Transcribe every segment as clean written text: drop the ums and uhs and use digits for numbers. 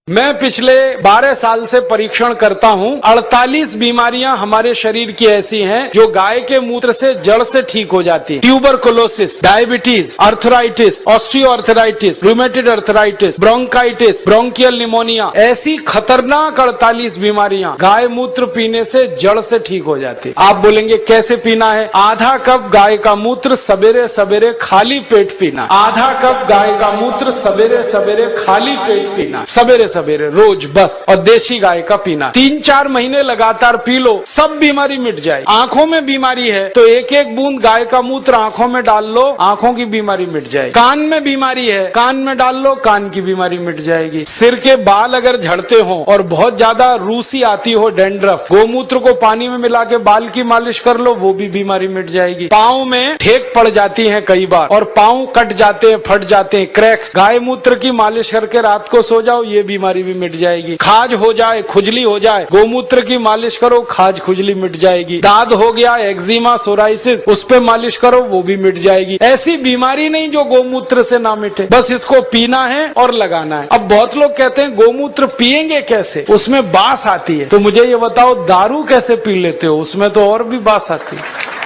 मैं पिछले 12 साल से परीक्षण करता हूं। 48 बीमारियां हमारे शरीर की ऐसी हैं जो गाय के मूत्र से जड़ से ठीक हो जाती है। Tuberculosis, diabetes, arthritis, osteoarthritis, rheumatoid arthritis, bronchitis, bronchial pneumonia, ऐसी खतरनाक 48 बीमारियां गाय मूत्र पीने से जड़ से ठीक हो जाती है। आप बोलेंगे कैसे पीना है? आधा कप गाय का मूत्र सवेरे सवेरे खाली पेट पीना। आधा कप गाय का मूत्र सवेरे सवेरे खाली पेट पीना, सवेरे सवेरे रोज बस। और देशी गाय का पीना 3-4 महीने लगातार पी लो, सब बीमारी मिट जाए। आंखों में बीमारी है तो एक एक बूंद गाय का मूत्र आंखों में डाल लो, आंखों की बीमारी मिट जाए। कान में बीमारी है, कान में डाल लो, कान की बीमारी मिट जाएगी। सिर के बाल अगर झड़ते हो और बहुत ज्यादा रूसी आती हो, डैंड्रफ, गोमूत्र को पानी में मिला के बाल की मालिश कर लो, वो भी बीमारी मिट जाएगी। पाँव में ठेक पड़ जाती है कई बार और पाँव कट जाते हैं, फट जाते हैं, क्रैक्स, गाय मूत्र की मालिश करके रात को सो जाओ, ये बीमारी भी मिट जाएगी। खाज हो जाए, खुजली हो जाए, गोमूत्र की मालिश करो, खाज खुजली मिट जाएगी। दाद हो गया, एक्जिमा, सोराइसिस, उस पे मालिश करो, वो भी मिट जाएगी। ऐसी बीमारी नहीं जो गोमूत्र से ना मिटे। बस इसको पीना है और लगाना है। अब बहुत लोग कहते हैं गोमूत्र पिएंगे कैसे, उसमें बास आती है। तो मुझे ये बताओ, दारू कैसे पी लेते हो? उसमें तो और भी बास आती है।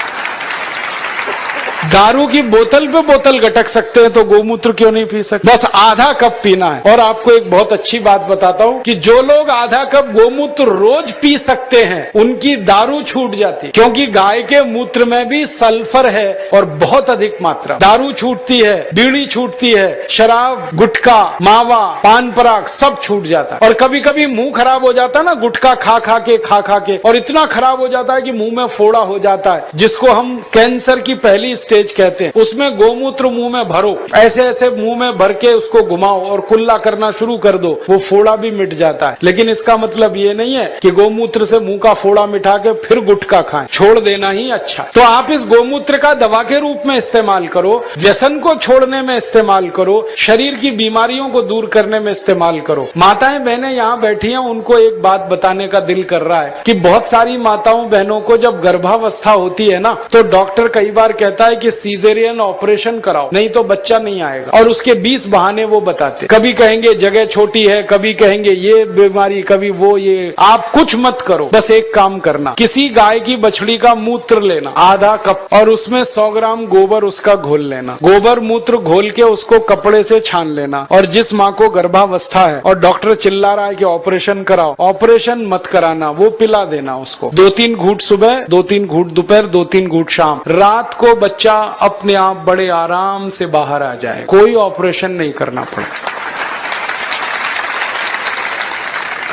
दारू की बोतल पे बोतल गटक सकते हैं तो गोमूत्र क्यों नहीं पी सकते? बस आधा कप पीना है। और आपको एक बहुत अच्छी बात बताता हूँ कि जो लोग आधा कप गोमूत्र रोज पी सकते हैं उनकी दारू छूट जाती है, क्योंकि गाय के मूत्र में भी सल्फर है और बहुत अधिक मात्रा। दारू छूटती है, बीड़ी छूटती है, शराब, गुटखा, मावा, पान पराग सब छूट जाता है। और कभी कभी मुंह खराब हो जाता है ना, गुटखा खा खा के, और इतना खराब हो जाता है कि मुंह में फोड़ा हो जाता है, जिसको हम कैंसर की पहली स्टेज कहते हैं। उसमें गोमूत्र मुंह में भरो, ऐसे ऐसे मुंह में भर के उसको घुमाओ और कुल्ला करना शुरू कर दो, वो फोड़ा भी मिट जाता है। लेकिन इसका मतलब ये नहीं है कि गोमूत्र से मुंह का फोड़ा मिटा के फिर गुटखा खाएं, छोड़ देना ही अच्छा। तो आप इस गोमूत्र का दवा के रूप में इस्तेमाल करो, व्यसन को छोड़ने में इस्तेमाल करो, शरीर की बीमारियों को दूर करने में इस्तेमाल करो। माताएं बहनें यहाँ बैठी हैं, उनको एक बात बताने का दिल कर रहा है कि बहुत सारी माताओं बहनों को जब गर्भावस्था होती है ना, तो डॉक्टर कई बार कहता है कि सीजेरियन ऑपरेशन कराओ, नहीं तो बच्चा नहीं आएगा। और उसके 20 बहाने वो बताते, कभी कहेंगे जगह छोटी है, कभी कहेंगे ये बीमारी, कभी वो ये। आप कुछ मत करो, बस एक काम करना, किसी गाय की बछड़ी का मूत्र लेना आधा कप और उसमें 100 ग्राम गोबर उसका घोल लेना। गोबर मूत्र घोल के उसको कपड़े से छान लेना। और जिस माँ को गर्भावस्था है और डॉक्टर चिल्ला रहा है कि ऑपरेशन कराओ, ऑपरेशन मत कराना, वो पिला देना उसको। 2-3 घूंट सुबह, 2-3 घूंट दोपहर, 2-3 घूंट शाम। रात को बच्चा अपने आप बड़े आराम से बाहर आ जाए, कोई ऑपरेशन नहीं करना पड़े।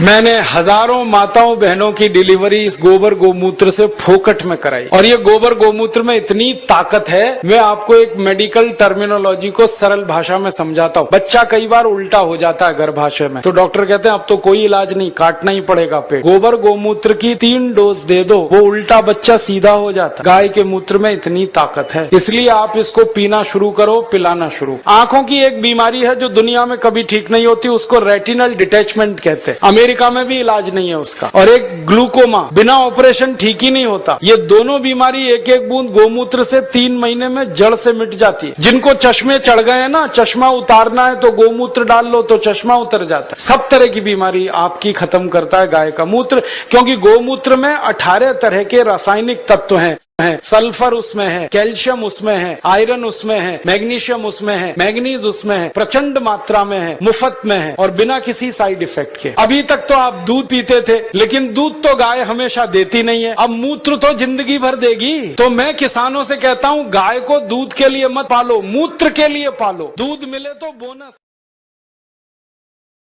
मैंने हजारों माताओं बहनों की डिलीवरी इस गोबर गोमूत्र से फोकट में कराई। और ये गोबर गोमूत्र में इतनी ताकत है, मैं आपको एक मेडिकल टर्मिनोलॉजी को सरल भाषा में समझाता हूँ। बच्चा कई बार उल्टा हो जाता है गर्भाशय में, तो डॉक्टर कहते हैं अब तो कोई इलाज नहीं, काटना ही पड़ेगा पेट। गोबर गोमूत्र की 3 डोज दे दो, वो उल्टा बच्चा सीधा हो जाता। गाय के मूत्र में इतनी ताकत है, इसलिए आप इसको पीना शुरू करो, पिलाना शुरू। आंखों की एक बीमारी है जो दुनिया में कभी ठीक नहीं होती, उसको रेटिनल डिटैचमेंट कहते हैं। अमेरिका में भी इलाज नहीं है उसका। और एक ग्लूकोमा, बिना ऑपरेशन ठीक ही नहीं होता। ये दोनों बीमारी एक एक बूंद गोमूत्र से 3 महीने में जड़ से मिट जाती है। जिनको चश्मे चढ़ गए हैं ना, चश्मा उतारना है तो गोमूत्र डाल लो तो चश्मा उतर जाता है। सब तरह की बीमारी आपकी खत्म करता है गाय का मूत्र, क्योंकि गोमूत्र में 18 तरह के रासायनिक तत्व हैं। सल्फर उसमें है, कैल्शियम उसमें है, आयरन उसमें है, मैग्नीशियम उसमें है, मैग्नीज उसमें है, प्रचंड मात्रा में है, मुफ्त में है और बिना किसी साइड इफेक्ट के। अभी तक तो आप दूध पीते थे, लेकिन दूध तो गाय हमेशा देती नहीं है, अब मूत्र तो जिंदगी भर देगी। तो मैं किसानों से कहता हूँ, गाय को दूध के लिए मत पालो, मूत्र के लिए पालो। दूध मिले तो बोनस।